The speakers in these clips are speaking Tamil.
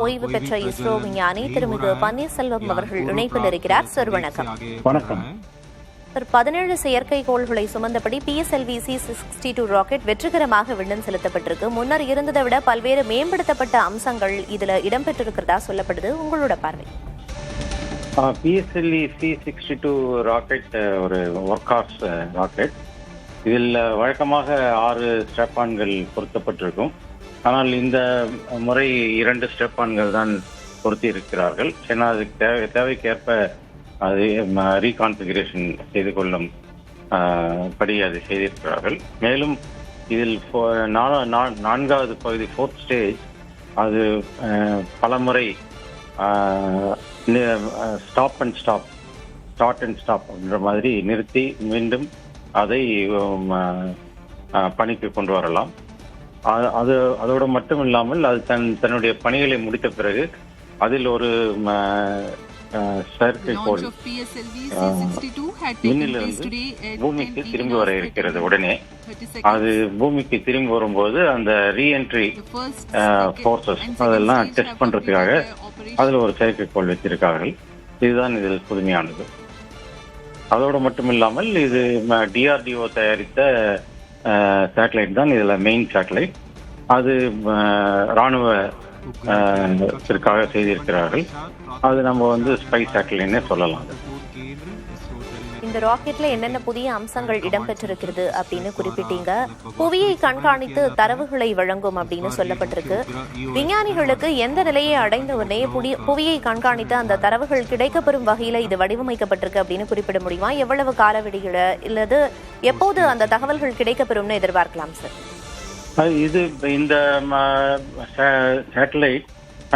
ஓய்வு பெற்ற இஸ்ரோ விஞ்ஞானி திருமிகு பன்னீர்செல்வம் அவர்கள் இணைப்பில் இருக்கிறார். சார் வணக்கம். வணக்கம். 17 செயற்கைக்கோள்களை சுமந்தபடி PSLV C-62 ராக்கெட் வெற்றிகரமாக விண்ணில் செலுத்தப்பட்டிருக்கு. முன்னர் இருந்ததை விட பல்வேறு மேம்படுத்தப்பட்ட அம்சங்கள் இதுல இடம்பெற்றிருக்கிறதா சொல்லப்படுது. உங்களோட பார்வை. PSLV C-62 ராக்கெட் ஒரு ஒர்க்ஹார்ஸ் ராக்கெட். இதில் வழக்கமாக 6 ஸ்ட்ராப்பான்கள் பொருத்தப்பட்டிருக்கும். ஆனால் இந்த முறை 2 ஸ்ட்ராப்பான்கள் தான் பொருத்தி இருக்கிறார்கள். ஏன்னா அதுக்கு தேவைக்கேற்ப அது ரீகான்ஃபிகரேஷன் செய்து கொள்ளும் படி அதை செய்திருக்கிறார்கள். மேலும் இதில் 4வது பகுதி 4th ஸ்டேஜ் அது பலமுறை ஸ்டார்ட் அண்ட் ஸ்டாப் அப்படின்ற மாதிரி நிறுத்தி மீண்டும் அதை பணிக்கு கொண்டு வரலாம். அதோடு மட்டும் இல்லாமல் அது தன்னுடைய பணிகளை முடித்த பிறகு அதில் ஒரு செயற்கைக்கோள் விண்ணிலிருந்து பூமிக்கு திரும்பி வர இருக்கிறது. உடனே அது பூமிக்கு திரும்பி வரும்போது அந்த ரீஎன்ட்ரி ஃபோர்ஸஸ் அதெல்லாம் டெஸ்ட் பண்றதுக்காக அதுல ஒரு செயற்கைக்கோள் வச்சிருக்கார்கள். இதுதான் இதில் புதுமையானது. அதோடு மட்டும் இல்லாமல் இது DRDO தயாரித்த சேட்டலைட் தான் இதுல மெயின் சேட்டலைட். அது ராணுவத்திற்காக செய்திருக்கிறார்கள். அது நம்ம ஸ்பை சேட்டலைட்னே சொல்லலாம். இந்த ராக்கெட்ல என்னென்ன புதிய அம்சங்கள் இடம்பெற்றிருக்கிறது அப்படின்னு குறிப்பிட்டீங்க. புவியை கண்காணித்து தரவுகளை வழங்கும் அப்படின்னு சொல்லப்பட்டிருக்கு. விஞ்ஞானிகளுக்கு எந்த நிலையை அடைந்த உடனே புவியை கண்காணித்து அந்த தரவுகள் கிடைக்கப்பெறும் வகையில இது வடிவமைக்கப்பட்டிருக்கு அப்படின்னு குறிப்பிட முடியுமா? எவ்வளவு காலவெளியில இல்லது எப்போது அந்த தகவல்கள் கிடைக்கப்பெறும்னு எதிர்பார்க்கலாம் சார்? இது இந்த சேட்டலைட்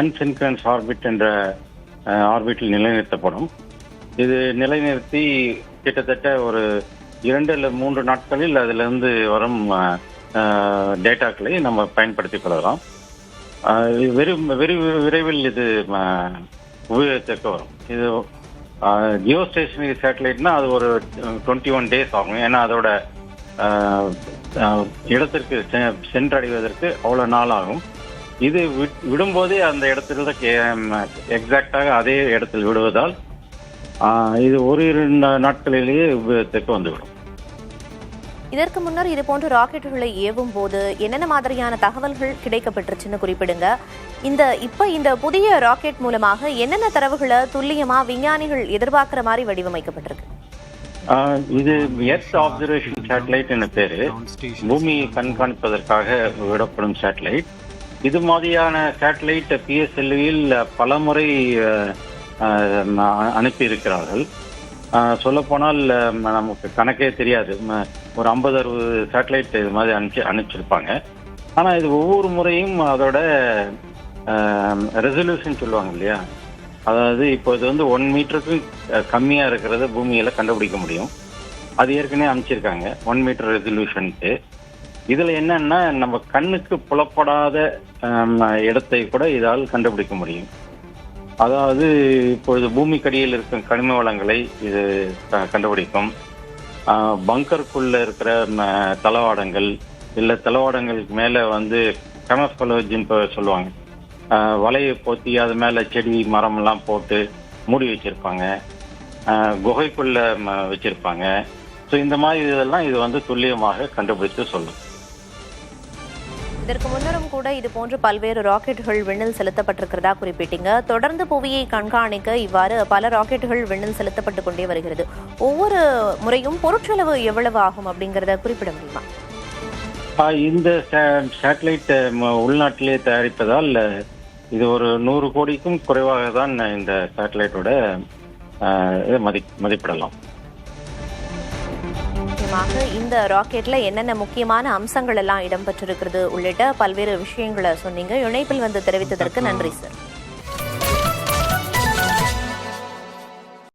அன்சின்க்ரனஸ் ஆர்பிட் என்ற ஆர்பிட்டில் நிலைநிறுத்தப்படும். இது நிலைநிறுத்தி கிட்டத்தட்ட ஒரு 2 அல்லது 3 நாட்களில் அதிலிருந்து வரும் டேட்டாக்களை நம்ம பயன்படுத்திக் கொள்ளலாம். விரைவில் இது உபயோகத்திற்கு வரும். இது ஜியோ ஸ்டேஷனரி சேட்டலைட்னா அது ஒரு 21 days ஆகும். ஏன்னா அதோட இடத்திற்கு சென்றடைவதற்கு அவ்வளோ நாள் ஆகும். இது விடும்போதே அந்த இடத்துல எக்ஸாக்டாக அதே இடத்தில் விடுவதால் இது ஒரு 2 நாட்களிலேயே உபயோகத்திற்கு வந்துவிடும். இதற்கு முன்னர் இது போன்ற ராக்கெட்டுகளை ஏவும் போது என்னென்ன மாதிரியான தகவல்கள் கிடைக்கப்பட்டுருச்சுன்னு குறிப்பிடுங்க. இந்த புதிய ராக்கெட் மூலமாக என்னென்ன தரவுகளை துல்லியமா விஞ்ஞானிகள் எதிர்பார்க்கிற மாதிரி வடிவமைக்கப்பட்டிருக்கு? இது எர்த் ஆப்சர்வேஷன் சேட்டலைட் என பேரு. பூமியை கண்காணிப்பதற்காக விடப்படும் சேட்டலைட். இது மாதிரியான சேட்டலைட் PSLV-யில் பலமுறை அனுப்பி இருக்கிறார்கள். சொல்லப்போனால் நமக்கு கணக்கே தெரியாது. ஒரு 50-60 சேட்டலைட் இது மாதிரி அனுப்பிச்சிருப்பாங்க. ஆனால் இது ஒவ்வொரு முறையும் அதோட ரெசல்யூஷன் சொல்லுவாங்க இல்லையா, அதாவது இப்போ இது 1 மீட்டருக்கு கம்மியாக இருக்கிறத பூமியில் கண்டுபிடிக்க முடியும். அது ஏற்கனவே அனுப்பிச்சிருக்காங்க 1 மீட்டர் ரெசல்யூஷனுக்கு. இதில் என்னன்னா நம்ம கண்ணுக்கு புலப்படாத இடத்தை கூட இதால் கண்டுபிடிக்க முடியும். அதாவது இப்பொழுது பூமிக்கடியில் இருக்கும் கனிம வளங்களை இது கண்டுபிடிக்கும். பங்கருக்குள்ள இருக்கிற தளவாடங்கள் இல்லை தளவாடங்களுக்கு மேலே கெமஸ்கோலஜின்னு சொல்லுவாங்க. வலையை போத்தி அது மேலே செடி மரம்லாம் போட்டு மூடி வச்சிருப்பாங்க. குகைக்குள்ள வச்சிருப்பாங்க. ஸோ இந்த மாதிரி இதெல்லாம் இது துல்லியமாக கண்டுபிடித்து சொல்லும். இதற்கு முன்னரும் கூட இது போன்று பல்வேறு ராக்கெட்டுகள் விண்ணில் செலுத்தப்பட்டிருக்கிறதா குறிப்பிட்டீங்க. தொடர்ந்து புவியை கண்காணிக்க இவ்வாறு பல ராக்கெட்டுகள் விண்ணில் செலுத்தப்பட்டு கொண்டே வருகிறது. ஒவ்வொரு முறையும் பொருட்செலவு எவ்வளவு ஆகும் அப்படிங்கறத குறிப்பிட முடியுமா? இந்த சேட்டலைட் உள்நாட்டிலே தயாரிப்பதால் இது ஒரு 100 கோடிக்கும் குறைவாக தான் இந்த சேட்டலைட்டோட மதிப்பிடலாம். இந்த ராக்கெட்ல என்னென்ன முக்கியமான அம்சங்கள் எல்லாம் இடம்பெற்றிருக்கிறது உள்ளிட்ட பல்வேறு விஷயங்களை சொன்னீங்க. இணைப்பில் தெரிவித்ததற்கு நன்றி சார்.